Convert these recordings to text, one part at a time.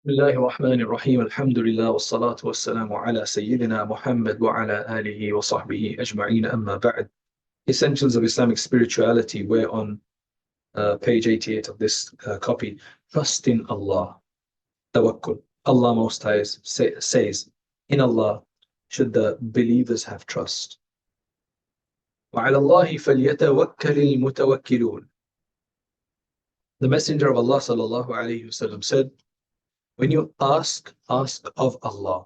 بسم الله الرحمن الرحيم الحمد لله والصلاة والسلام على سيدنا محمد وعلى آله وصحبه أجمعين أما بعد. Essentials of Islamic Spirituality. We're on page 88 of this copy. Trust in Allah. Tawakkul. Allah Most High says, in Allah should the believers have trust. وعلى الله فليتوكل المتوكلون. The Messenger of Allah sallallahu alayhi wasallam said, when you ask of Allah.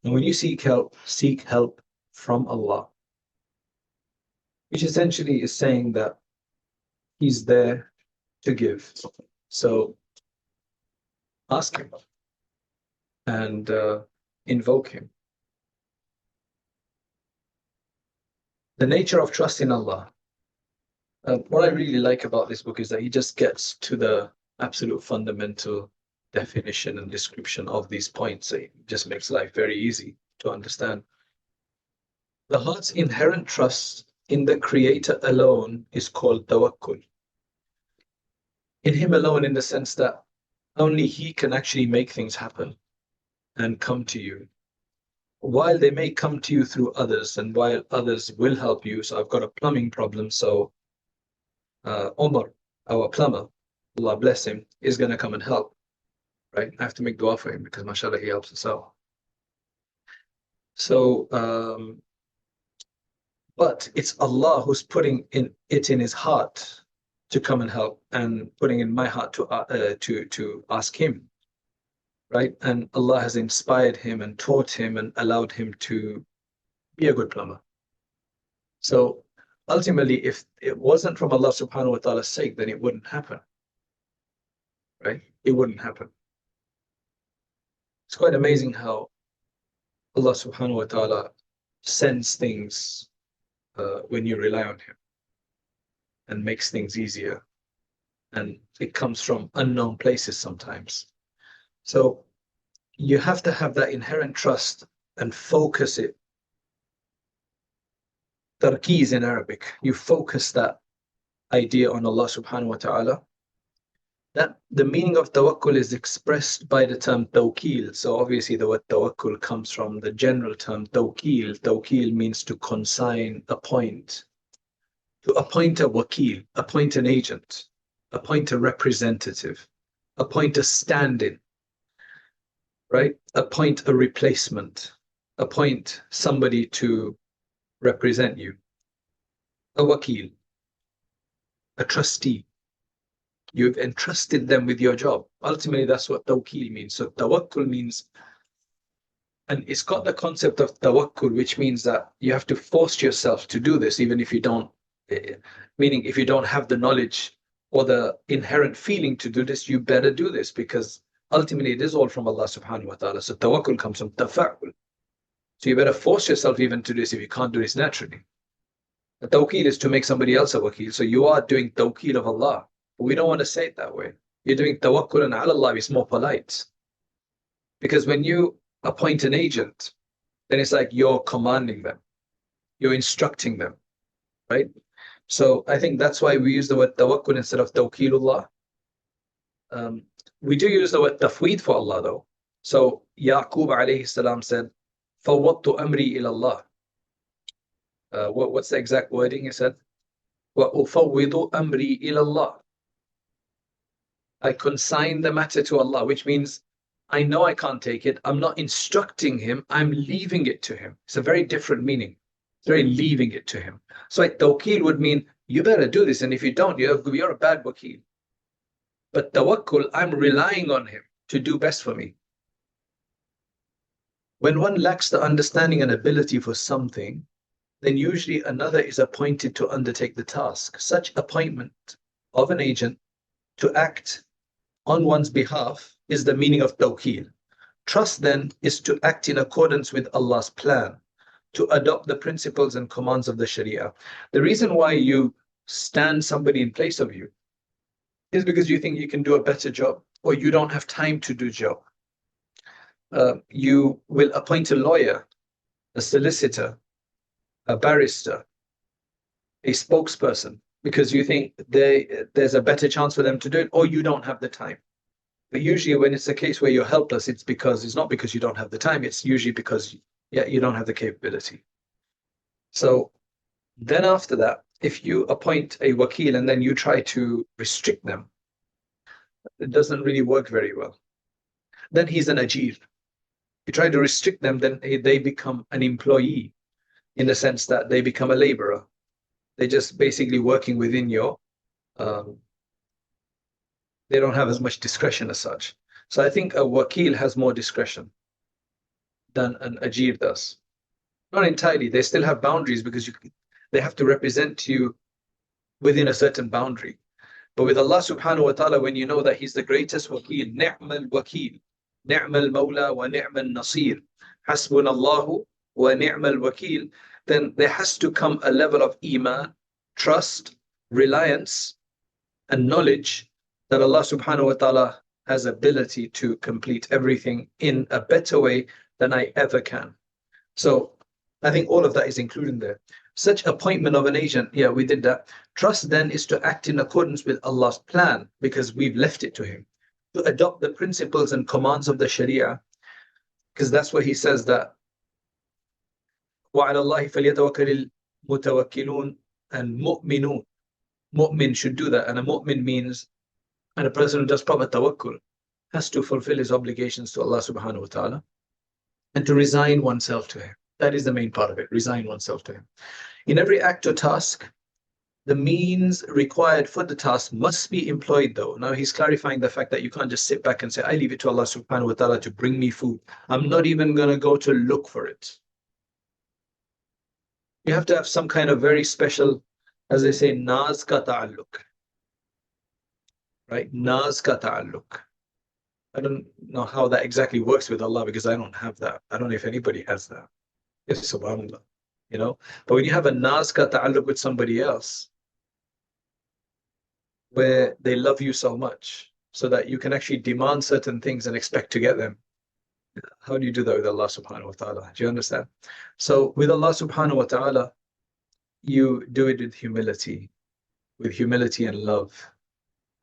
And when you seek help from Allah, which essentially is saying that He's there to give. So ask Him and invoke Him. The nature of trust in Allah. What I really like about this book is that he just gets to the absolute fundamental definition and description of these points. It just makes life very easy to understand. The heart's inherent trust in the Creator alone is called tawakkul. In Him alone, in the sense that only He can actually make things happen and come to you. While they may come to you through others, and while others will help you. So I've got a plumbing problem, so Omar, our plumber, Allah bless him, is going to come and help. Right? I have to make dua for him because mashallah, he helps us out. So, but it's Allah who's putting it in his heart to come and help, and putting in my heart to ask Him. Right? And Allah has inspired him and taught him and allowed him to be a good plumber. So ultimately, if it wasn't from Allah subhanahu wa ta'ala's sake, then it wouldn't happen. Right? It wouldn't happen. It's quite amazing how Allah subhanahu wa ta'ala sends things when you rely on Him, and makes things easier. And it comes from unknown places sometimes. So you have to have that inherent trust and focus it. Tarkiz in Arabic. You focus that idea on Allah subhanahu wa ta'ala. That the meaning of tawakkul is expressed by the term tawkil. So obviously the word tawakkul comes from the general term tawkil. Tawkil means to consign, appoint. To appoint a wakil, appoint an agent, appoint a representative, appoint a stand-in, right? Appoint a replacement, appoint somebody to represent you. A wakil, a trustee. You've entrusted them with your job. Ultimately, that's what tawkil means. So tawakkul means, and it's got the concept of tawakkul, which means that you have to force yourself to do this, even if you don't, meaning if you don't have the knowledge or the inherent feeling to do this, you better do this, because ultimately it is all from Allah subhanahu wa ta'ala. So tawakkul comes from tafa'ul. So you better force yourself even to do this if you can't do this naturally. The tawkil is to make somebody else a wakil. So you are doing tawkil of Allah. But we don't want to say it that way. You're doing tawakkul and ala Allah is more polite. Because when you appoint an agent, then it's like you're commanding them. You're instructing them. Right? So I think that's why we use the word tawakkul instead of tawkilullah. We do use the word tafweed for Allah though. So Yaqub alayhi salam said, فَوَّضْتُ أَمْرِي إِلَى اللَّهِ. What's the exact wording? He said, وَأُفَوِّضُ أَمْرِي إِلَى اللَّهِ. I consign the matter to Allah, which means I know I can't take it. I'm not instructing him. I'm leaving it to him. It's a very different meaning. It's very leaving it to him. So tawkil would mean you better do this, and if you don't, you're a bad wakil. But tawakkul, I'm relying on him to do best for me. When one lacks the understanding and ability for something, then usually another is appointed to undertake the task. Such appointment of an agent to act on one's behalf is the meaning of tawkil. Trust then is to act in accordance with Allah's plan, to adopt the principles and commands of the Sharia. The reason why you stand somebody in place of you is because you think you can do a better job, or you don't have time to do job. You will appoint a lawyer, a solicitor, a barrister, a spokesperson, because you think there's a better chance for them to do it, or you don't have the time. But usually when it's a case where you're helpless, it's not because you don't have the time, it's usually because you don't have the capability. So then after that, if you appoint a wakil and then you try to restrict them, it doesn't really work very well. Then he's an ajir. You try to restrict them, then they become an employee in the sense that they become a laborer. They're just basically working within your, they don't have as much discretion as such. So I think a wakil has more discretion than an ajir does. Not entirely. They still have boundaries because they have to represent you within a certain boundary. But with Allah subhanahu wa ta'ala, when you know that He's the greatest wakil, ni'mal wakil, ni'mal mawla wa ni'mal nasir, hasbunallahu wa ni'mal wakil, then there has to come a level of iman, trust, reliance, and knowledge that Allah subhanahu wa ta'ala has ability to complete everything in a better way than I ever can. So I think all of that is included there. Such appointment of an agent, yeah, we did that. Trust then is to act in accordance with Allah's plan because we've left it to Him. To adopt the principles and commands of the Sharia, because that's where He says that وَعَلَى اللَّهِ فَلْيَتَوَكَّلِ الْمُتَوَكِّلُونَ and mu'minun. Mu'min should do that. And a mu'min means, and a person who does proper tawakkul has to fulfill his obligations to Allah subhanahu wa ta'ala and to resign oneself to Him. That is the main part of it, resign oneself to Him. In every act or task, the means required for the task must be employed though. Now he's clarifying the fact that you can't just sit back and say, I leave it to Allah subhanahu wa ta'ala to bring me food. I'm not even going to go to look for it. You have to have some kind of very special, as they say, naz ka ta'alluq. Right? Naz ka ta'alluq. I don't know how that exactly works with Allah because I don't have that. I don't know if anybody has that. Yes, subhanAllah. You know, but when you have a naz ka ta'alluq with somebody else, where they love you so much, so that you can actually demand certain things and expect to get them. How do you do that with Allah subhanahu wa ta'ala? Do you understand? So with Allah subhanahu wa ta'ala, you do it with humility and love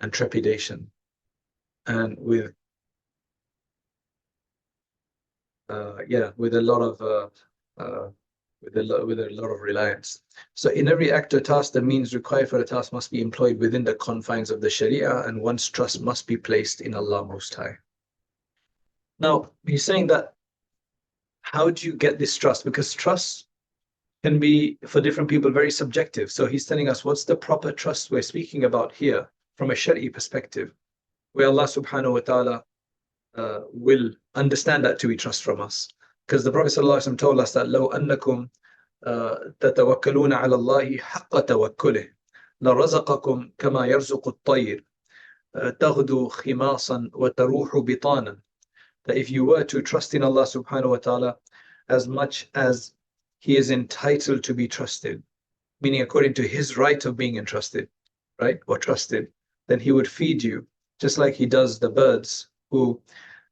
and trepidation, and with a lot of with a lot of reliance. So in every act or task, the means required for a task must be employed within the confines of the Sharia, and one's trust must be placed in Allah Most High. Now, he's saying that how do you get this trust? Because trust can be, for different people, very subjective. So he's telling us what's the proper trust we're speaking about here from a Shari'i perspective, where Allah subhanahu wa ta'ala will understand that to be trust from us. Because the Prophet ﷺ told us that لو أنكم تتوكلون على الله حق توكله لرزقكم كما يرزق الطير تغدو خماصا وتروح بطانا. That if you were to trust in Allah subhanahu wa ta'ala as much as He is entitled to be trusted, meaning according to His right of being entrusted, right, or trusted, then He would feed you just like He does the birds who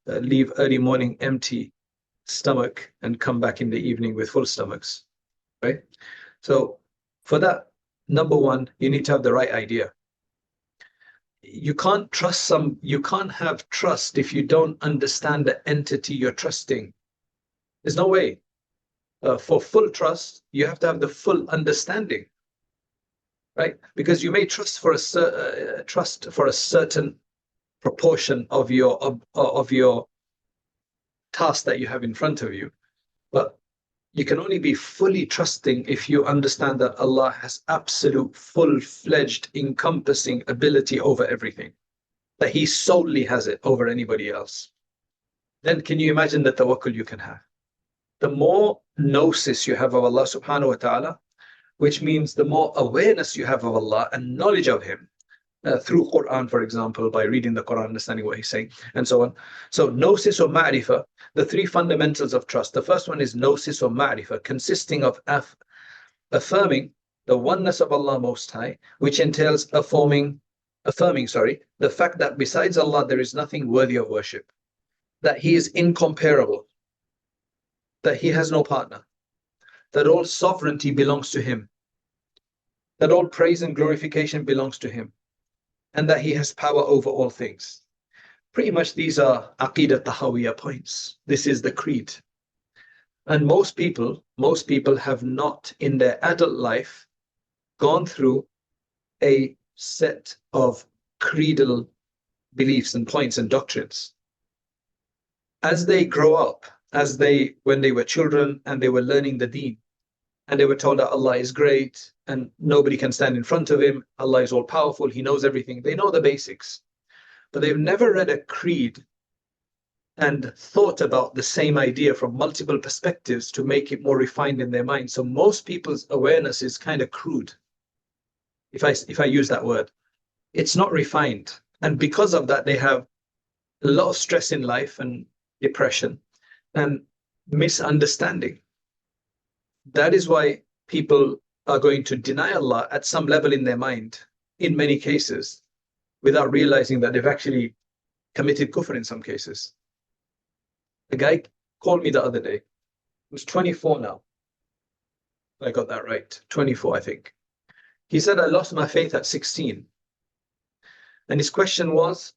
leave early morning empty stomach and come back in the evening with full stomachs, right? So for that, number one, you need to have the right idea. You can't have trust if you don't understand the entity you're trusting. There's no way. For full trust, you have to have the full understanding, right? Because you may trust for a certain proportion of your task that you have in front of you, but you can only be fully trusting if you understand that Allah has absolute, full-fledged, encompassing ability over everything, that He solely has it over anybody else. Then can you imagine the tawakkul you can have? The more gnosis you have of Allah subhanahu wa ta'ala, which means the more awareness you have of Allah and knowledge of Him, through Quran, for example, by reading the Quran, understanding what He's saying, and so on. So gnosis or ma'rifah, the three fundamentals of trust. The first one is gnosis or ma'rifah, consisting of affirming the oneness of Allah Most High, which entails affirming, the fact that besides Allah there is nothing worthy of worship, that He is incomparable, that He has no partner, that all sovereignty belongs to Him, that all praise and glorification belongs to Him, and that He has power over all things. pretty much these are Aqidah Tahawiyya points. This is the creed. And most people have not in their adult life gone through a set of creedal beliefs and points and doctrines. As they grow up, when they were children and they were learning the deen, and they were told that Allah is great and nobody can stand in front of him, Allah is all powerful, he knows everything. They know the basics, but they've never read a creed and thought about the same idea from multiple perspectives to make it more refined in their mind. So most people's awareness is kind of crude, if I use that word. It's not refined. And because of that, they have a lot of stress in life and depression and misunderstanding. That is why people are going to deny Allah at some level in their mind, in many cases, without realizing that they've actually committed kufr in some cases. A guy called me the other day. He was 24 now. I got that right. 24, I think. He said, I lost my faith at 16. And his question was,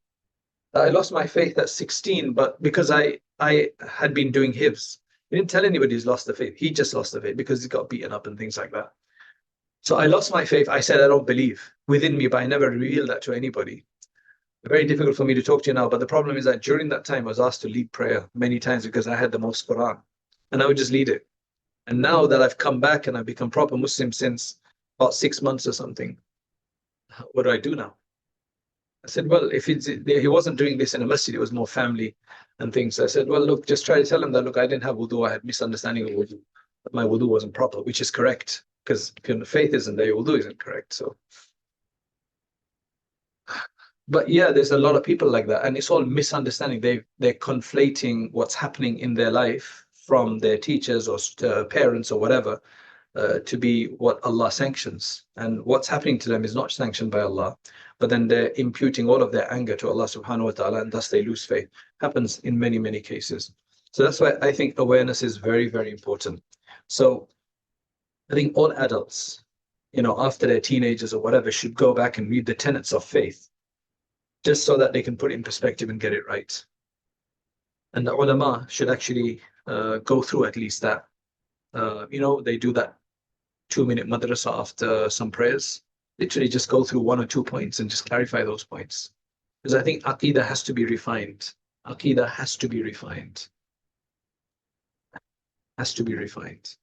I lost my faith at 16, but because I had been doing hifz. He didn't tell anybody he's lost the faith. He just lost the faith because he got beaten up and things like that. So I lost my faith. I said, I don't believe within me, but I never revealed that to anybody. Very difficult for me to talk to you now, but the problem is that during that time I was asked to lead prayer many times because I had the most Quran, and I would just lead it. And now that I've come back and I've become proper Muslim since about 6 months or something, what do I do now? I said, well, if he wasn't doing this in a masjid, it was more family and things. So I said, well, look, just try to tell him that, look, I didn't have wudu, I had misunderstanding of wudu, but my wudu wasn't proper, which is correct, because if your faith isn't there, your wudu isn't correct. So but yeah, there's a lot of people like that, and it's all misunderstanding. They're conflating what's happening in their life from their teachers or parents or whatever to be what Allah sanctions, and what's happening to them is not sanctioned by Allah. But then they're imputing all of their anger to Allah subhanahu wa ta'ala, and thus they lose faith. Happens in many, many cases. So that's why I think awareness is very, very important. So I think all adults, after they're teenagers or whatever, should go back and read the tenets of faith, just so that they can put it in perspective and get it right. And the ulama should actually go through at least that. They do that 2-minute madrasa after some prayers. Literally just go through 1 or 2 points and just clarify those points. Because I think Aqidah has to be refined. Aqidah has to be refined. Has to be refined.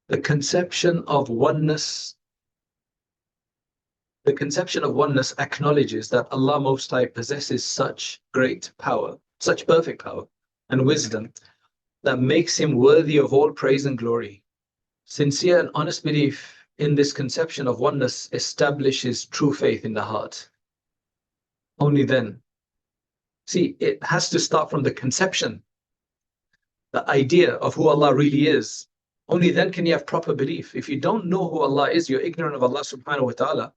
The conception of oneness acknowledges that Allah Most High possesses such great power, such perfect power and wisdom that makes him worthy of all praise and glory. Sincere and honest belief in this conception of oneness establishes true faith in the heart. Only then. See, it has to start from the conception, the idea of who Allah really is. Only then can you have proper belief. If you don't know who Allah is, you're ignorant of Allah subhanahu wa ta'ala,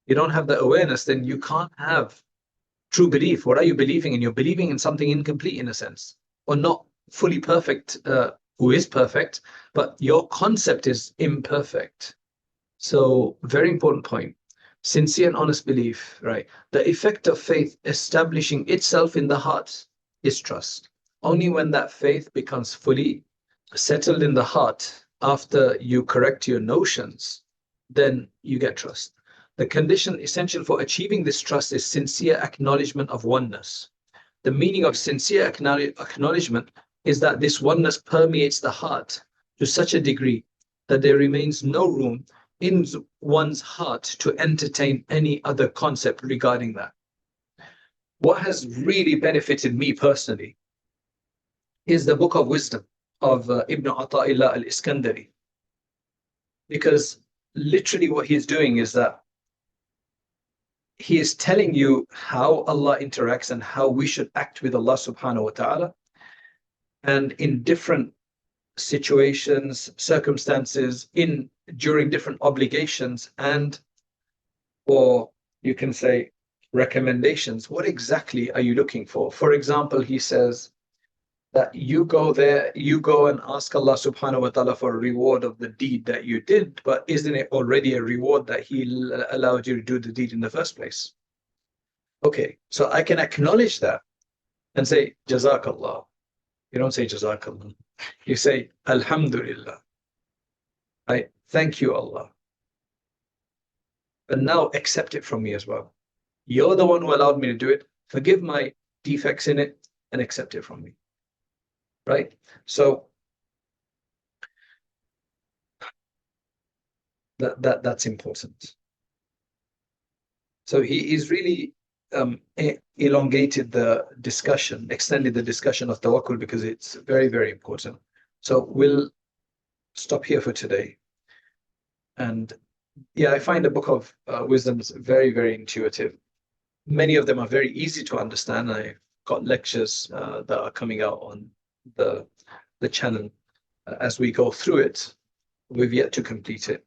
you don't have the awareness, then you can't have true belief. What are you believing in? You're believing in something incomplete in a sense, or not fully perfect, who is perfect, but your concept is imperfect. So very important point. Sincere and honest belief, right? The effect of faith establishing itself in the heart is trust. Only when that faith becomes fully settled in the heart after you correct your notions, then you get trust. The condition essential for achieving this trust is sincere acknowledgement of oneness. The meaning of sincere acknowledgement is that this oneness permeates the heart to such a degree that there remains no room in one's heart to entertain any other concept regarding that. What has really benefited me personally is the book of wisdom of Ibn Ata'illah al-Iskandari. Because literally what he's doing is that he is telling you how Allah interacts and how we should act with Allah subhanahu wa ta'ala. And in different situations, circumstances, during different obligations, and or you can say recommendations, what exactly are you looking for? For example, he says that you go and ask Allah subhanahu wa ta'ala for a reward of the deed that you did, but isn't it already a reward that he allowed you to do the deed in the first place? Okay, so I can acknowledge that and say, Jazakallah. You don't say Jazakallah. You say, Alhamdulillah. I thank you, Allah. But now accept it from me as well. You're the one who allowed me to do it. Forgive my defects in it and accept it from me. Right? So that's important. So he is really elongated the discussion, extended the discussion of tawakkul because it's very, very important. So we'll stop here for today. And yeah, I find the book of wisdoms very, very intuitive. Many of them are very easy to understand. I've got lectures that are coming out on the channel as we go through it. We've yet to complete it.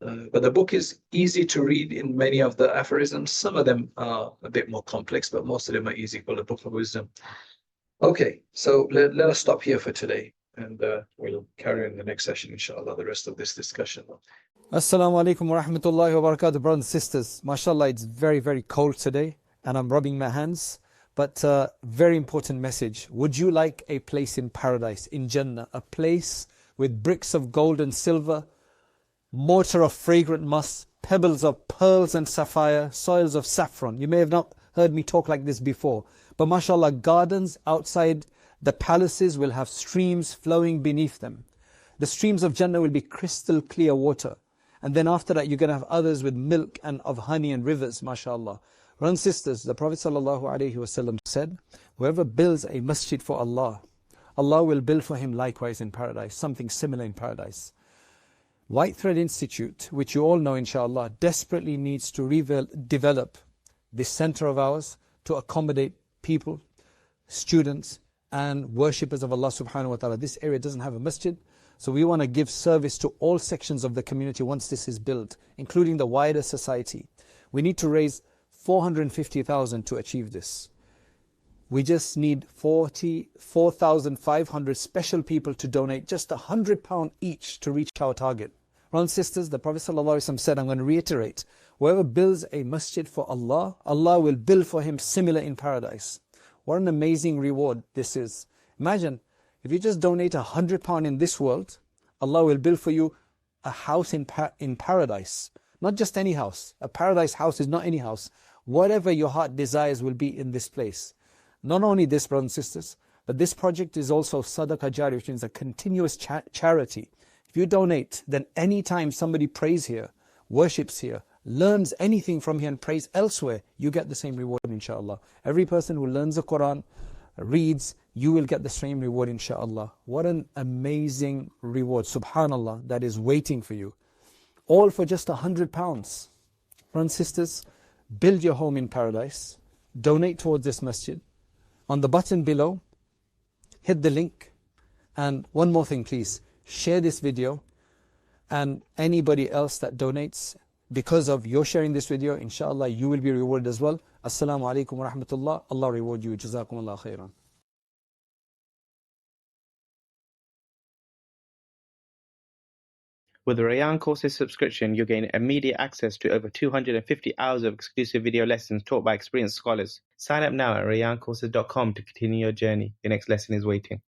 But the book is easy to read in many of the aphorisms. Some of them are a bit more complex, but most of them are easy, called the Book of Wisdom. Okay, so let us stop here for today, and we'll carry on the next session, inshallah, the rest of this discussion. Assalamu alaikum wa rahmatullahi wa barakatuh, brothers and sisters. MashaAllah, it's very, very cold today, and I'm rubbing my hands. But very important message. Would you like a place in paradise, in Jannah, a place with bricks of gold and silver, mortar of fragrant musk, pebbles of pearls and sapphire, soils of saffron? You may have not heard me talk like this before, but mashallah, gardens outside the palaces will have streams flowing beneath them. The streams of Jannah will be crystal clear water. And then after that, you're going to have others with milk and of honey and rivers, mashallah. Brothers and sisters, the Prophet ﷺ said, whoever builds a masjid for Allah, Allah will build for him likewise in paradise, something similar in paradise. White Thread Institute, which you all know inshallah, desperately needs to develop this center of ours to accommodate people, students and worshippers of Allah subhanahu wa ta'ala. This area doesn't have a masjid, so we want to give service to all sections of the community once this is built, including the wider society. We need to raise 450,000 to achieve this. We just need 44,500 special people to donate just £100 each to reach our target. Brothers and sisters, the Prophet ﷺ said, I'm going to reiterate, whoever builds a masjid for Allah, Allah will build for him similar in paradise. What an amazing reward this is. Imagine, if you just donate £100 in this world, Allah will build for you a house in paradise. Not just any house. A paradise house is not any house. Whatever your heart desires will be in this place. Not only this, brothers and sisters, but this project is also sadaqah jari, which means a continuous charity. If you donate, then anytime somebody prays here, worships here, learns anything from here and prays elsewhere, you get the same reward, inshallah. Every person who learns the Quran, reads, you will get the same reward, inshallah. What an amazing reward, subhanallah, that is waiting for you. All for just £100. Brothers and sisters, build your home in paradise. Donate towards this masjid. On the button below, hit the link. And one more thing, please. Share this video. And anybody else that donates, because of your sharing this video, inshallah, you will be rewarded as well. Assalamu alaikum wa rahmatullah. Allah reward you. Jazakumullah khairan. With the Rayyan Courses subscription, you'll gain immediate access to over 250 hours of exclusive video lessons taught by experienced scholars. Sign up now at rayyancourses.com to continue your journey. Your next lesson is waiting.